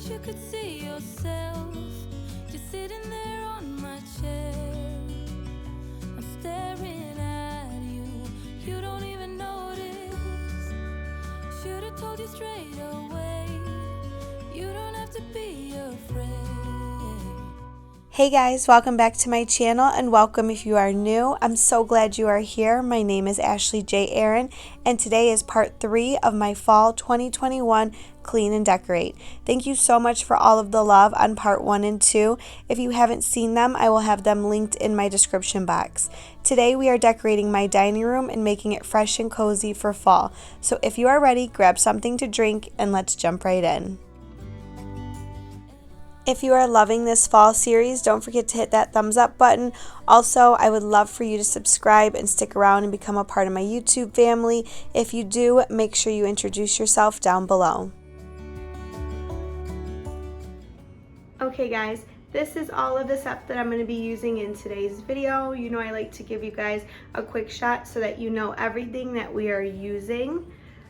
you could see yourself just sitting there on my chair. I'm staring at you, you don't even notice. Should've told you straight away, you don't have to be afraid. Hey guys, welcome back to my channel and welcome if you are new. I'm so glad you are here. My name is Ashley J. Aaron and today is part 3 of my fall 2021 Clean and Decorate. Thank you so much for all of the love on part 1 and 2. If you haven't seen them, I will have them linked in my description box. Today we are decorating my dining room and making it fresh and cozy for fall. So if you are ready, grab something to drink and let's jump right in. If you are loving this fall series, don't forget to hit that thumbs up button. Also, I would love for you to subscribe and stick around and become a part of my YouTube family. If you do, make sure you introduce yourself down below. Okay guys, this is all of the stuff that I'm going to be using in today's video. You know I like to give you guys a quick shot so that you know everything that we are using.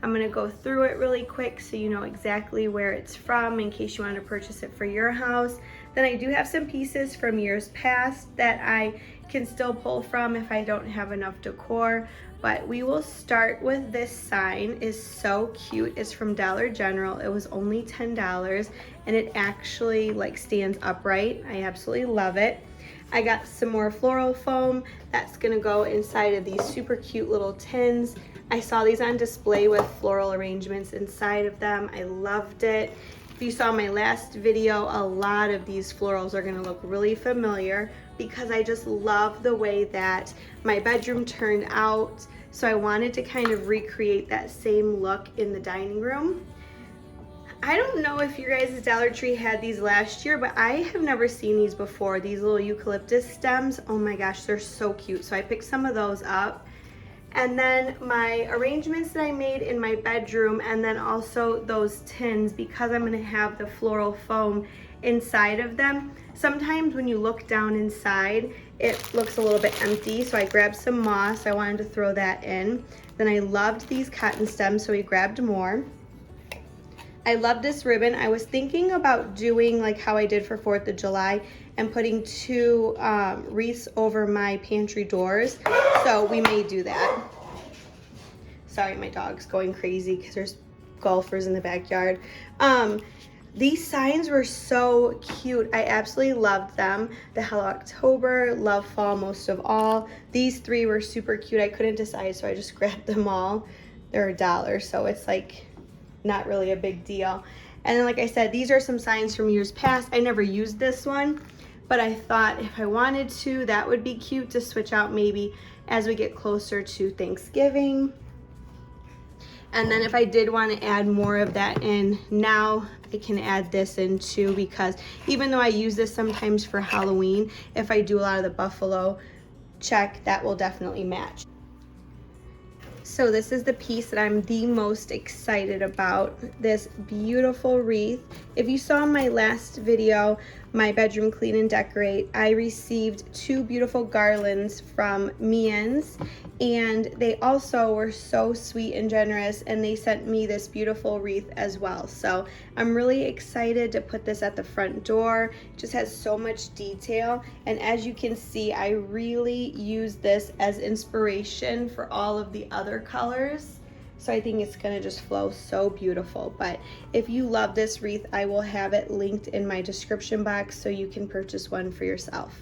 I'm going to go through it really quick so you know exactly where it's from in case you want to purchase it for your house. Then I do have some pieces from years past that I can still pull from if I don't have enough decor. But we will start with this sign. It's so cute. It's from Dollar General. It was only $10 and it actually like stands upright. I absolutely love it. I got some more floral foam that's gonna go inside of these super cute little tins. I saw these on display with floral arrangements inside of them. I loved it. If you saw my last video, a lot of these florals are gonna look really familiar because I just love the way that my bedroom turned out. So I wanted to kind of recreate that same look in the dining room. I don't know if you guys' Dollar Tree had these last year, but I have never seen these before. These little eucalyptus stems, oh my gosh, they're so cute. So I picked some of those up. And then my arrangements that I made in my bedroom, and then also those tins, because I'm gonna have the floral foam inside of them. Sometimes when you look down inside, it looks a little bit empty, so I grabbed some moss. I wanted to throw that in. Then I loved these cotton stems, so we grabbed more. I love this ribbon. I was thinking about doing like how I did for 4th of July and putting 2 wreaths over my pantry doors. So we may do that. Sorry, my dog's going crazy because there's golfers in the backyard. These signs were so cute. I absolutely loved them. The Hello October, Love Fall most of all. These 3 were super cute. I couldn't decide, so I just grabbed them all. They're $1, so it's like not really a big deal. And then like I said, these are some signs from years past. I never used this one, but I thought if I wanted to, that would be cute to switch out maybe as we get closer to Thanksgiving. And then if I did want to add more of that in now, I can add this in too, because even though I use this sometimes for Halloween, if I do a lot of the buffalo check, that will definitely match. So this is the piece that I'm the most excited about, this beautiful wreath. If you saw my last video, my bedroom clean and decorate, I received 2 beautiful garlands from Miennes, and they also were so sweet and generous, and they sent me this beautiful wreath as well. So I'm really excited to put this at the front door. It just has so much detail, and as you can see, I really use this as inspiration for all of the other colors. So I think it's gonna just flow so beautiful. But if you love this wreath, I will have it linked in my description box so you can purchase one for yourself.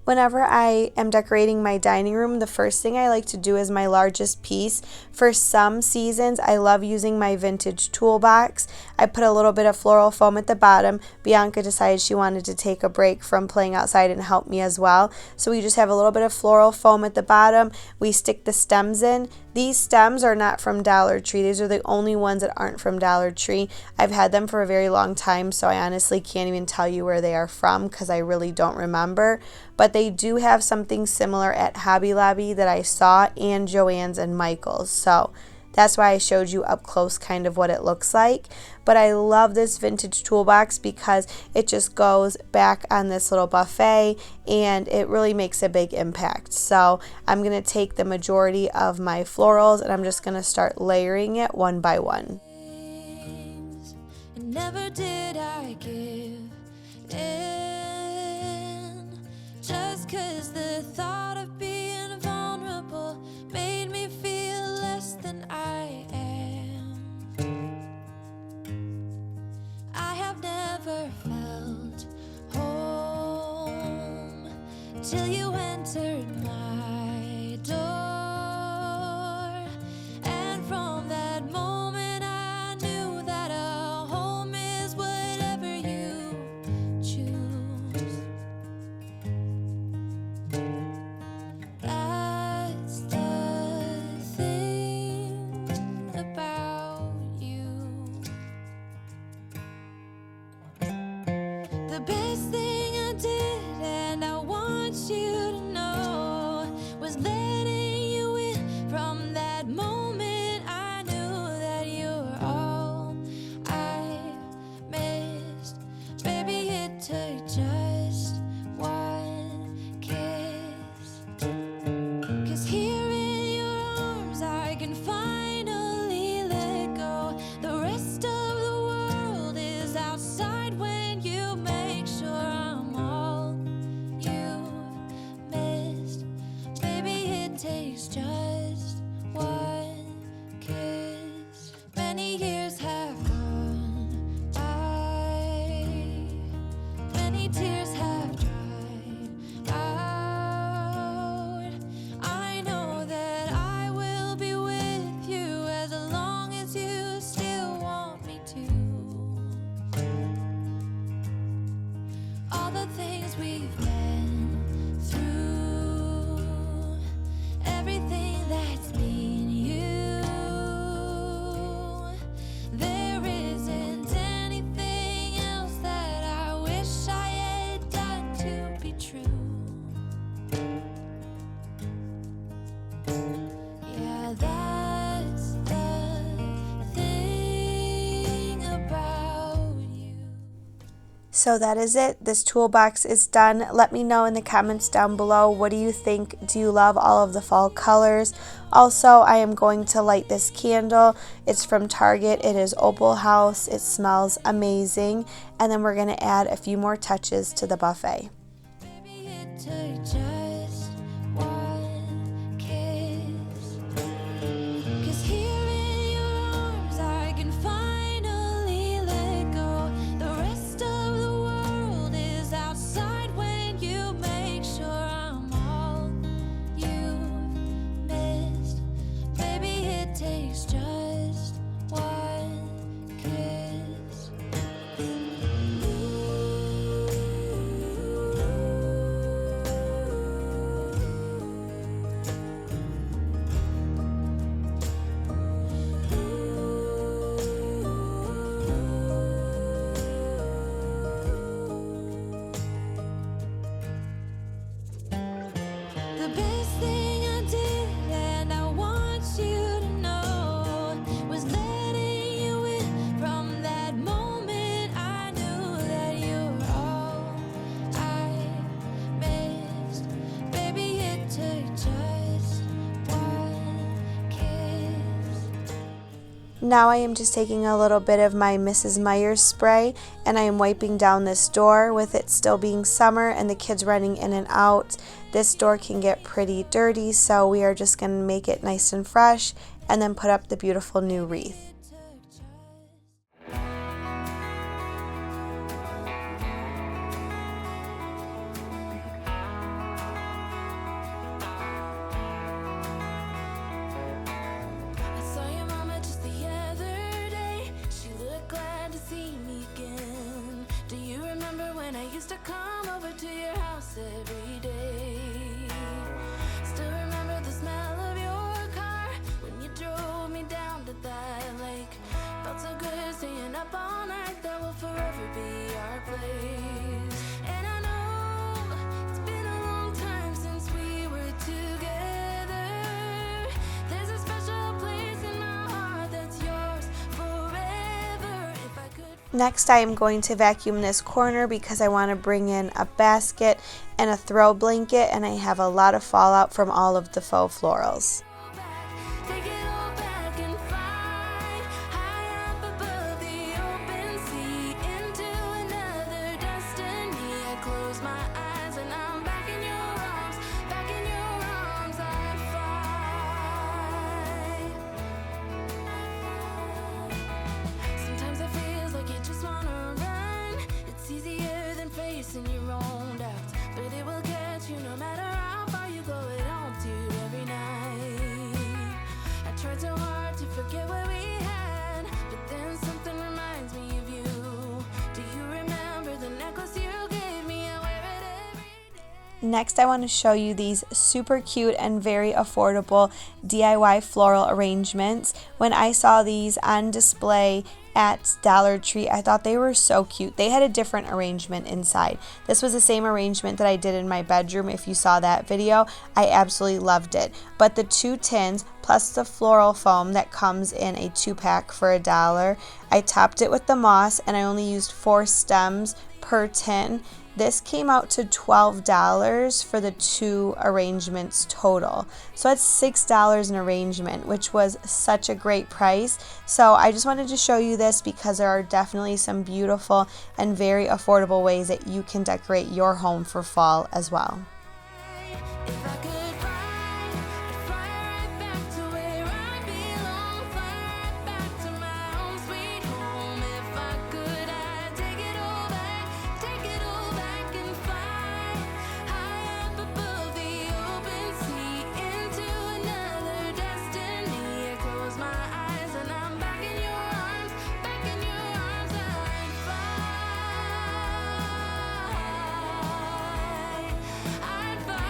Whenever I am decorating my dining room, the first thing I like to do is my largest piece. For some seasons, I love using my vintage toolbox. I put a little bit of floral foam at the bottom. Bianca decided she wanted to take a break from playing outside and help me as well. So we just have a little bit of floral foam at the bottom. We stick the stems in. These stems are not from Dollar Tree. These are the only ones that aren't from Dollar Tree. I've had them for a very long time, so I honestly can't even tell you where they are from because I really don't remember. But they do have something similar at Hobby Lobby that I saw, and Joann's and Michael's. So That's why I showed you up close kind of what it looks like. But I love this vintage toolbox because it just goes back on this little buffet and it really makes a big impact. So I'm going to take the majority of my florals and I'm just going to start layering it one by one. Never did I give in, just 'cause the thought of being vulnerable made me feel less than I am. I have never felt home till you entered my door, and from that moment I knew that a home is whatever you choose. That's the thing about you. The best thing I did, and I want you to know, was letting you in. From that moment I knew that you were all I missed. Baby, it took just one kiss. 'Cause here in your arms I can finally let go. The rest of the world is outside when you make sure I'm all you've missed. Baby, it takes just one kiss. Many years have gone by, many tears have dried out. I know that I will be with you as long as you still want me to. All the things we've been through, everything that's been you, there isn't anything else that I wish I had done to be true. Yeah, that's the thing about you. So that is it. This toolbox is done. Let me know in the comments down below, what do you think? Do you love all of the fall colors? Also, I am going to light this candle. It's from Target. It is Opal House. It smells amazing. And then we're going to add a few more touches to the buffet. Baby, it took just one kiss. 'Cause here in your arms I can finally let go. The rest of the world is outside when you make sure I'm all you've missed. Baby, it takes just one kiss. The best thing I did, and I want you to know, was letting you in. From that moment I knew that you were all I missed. Baby, it took just one kiss. Now I am just taking a little bit of my Mrs. Meyer spray and I am wiping down this door. With it still being summer and the kids running in and out, this door can get pretty dirty, so we are just going to make it nice and fresh and then put up the beautiful new wreath. I saw your mama just the other day. She looked glad to see me again. Do you remember when I used to come over to your house every day? Still remember the smell of your car when you drove me down to that lake. Felt so good staying up all night. That will forever be our place. And I know it's been a long time since we were together. There's a special place in my Next, I am going to vacuum this corner because I want to bring in a basket and a throw blanket, and I have a lot of fallout from all of the faux florals. In your own doubts, but it will catch you no matter how far you go. It haunts you every night. I tried so hard to forget what we had, but then something reminds me of you. Do you remember the necklace you gave me? I wear it every day. Next, I want to show you these super cute and very affordable DIY floral arrangements. When I saw these on display at Dollar Tree, I thought they were so cute. They had a different arrangement inside. This was the same arrangement that I did in my bedroom. If you saw that video, I absolutely loved it. But the 2 tins plus the floral foam that comes in a 2-pack for $1, I topped it with the moss, and I only used 4 stems per tin. This came out to $12 for the 2 arrangements total. So that's $6 an arrangement, which was such a great price. So I just wanted to show you this because there are definitely some beautiful and very affordable ways that you can decorate your home for fall as well. If I could fly, I'd fly right back to where I belong, fly right back to my home sweet home. If I could, I'd take it all back and fly high up above the open sea into another destiny. I close my eyes and I'm back in your arms, I'd fly. I'd fly.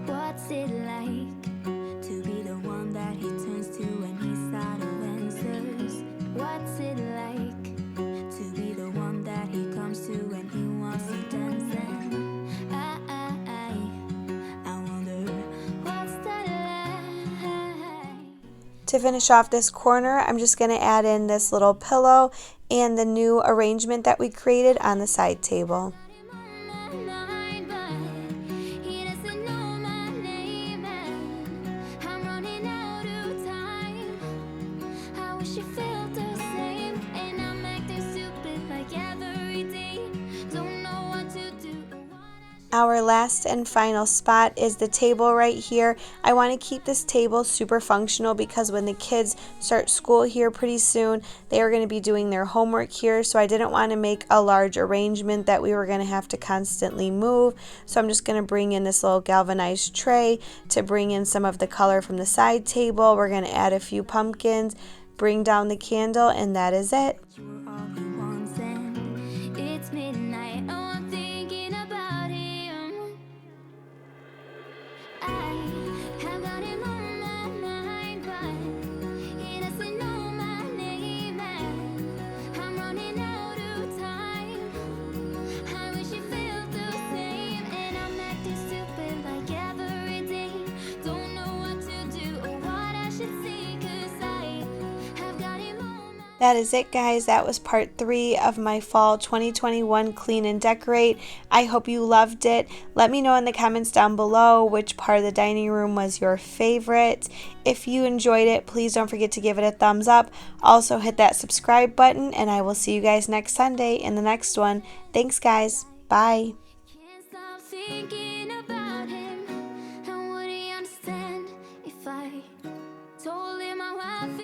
What's it like to be the one that he turns to when he's out of answers? What's it like to be the one that he comes to when he wants to dance? And I wonder what's that like? To finish off this corner, I'm just going to add in this little pillow and the new arrangement that we created on the side table. Our last and final spot is the table right here. I want to keep this table super functional because when the kids start school here pretty soon, they are going to be doing their homework here. So I didn't want to make a large arrangement that we were going to have to constantly move. So I'm just going to bring in this little galvanized tray to bring in some of the color from the side table. We're going to add a few pumpkins, bring down the candle, and that is it. It's midnight, oh, I'm thinking about him. I have got him on my mind, but he doesn't know my name, and I'm running out of time. I wish you felt the same, and I'm acting stupid like every day. Don't know what to do or what I should say, 'cause I have got him on my. That is it, guys. That was part 3 of my fall 2021 clean and decorate. I hope you loved it. Let me know in the comments down below which part of the dining room was your favorite. If you enjoyed it, please don't forget to give it a thumbs up. Also hit that subscribe button, and I will see you guys next Sunday in the next one. Thanks, guys. Bye. Can't stop thinking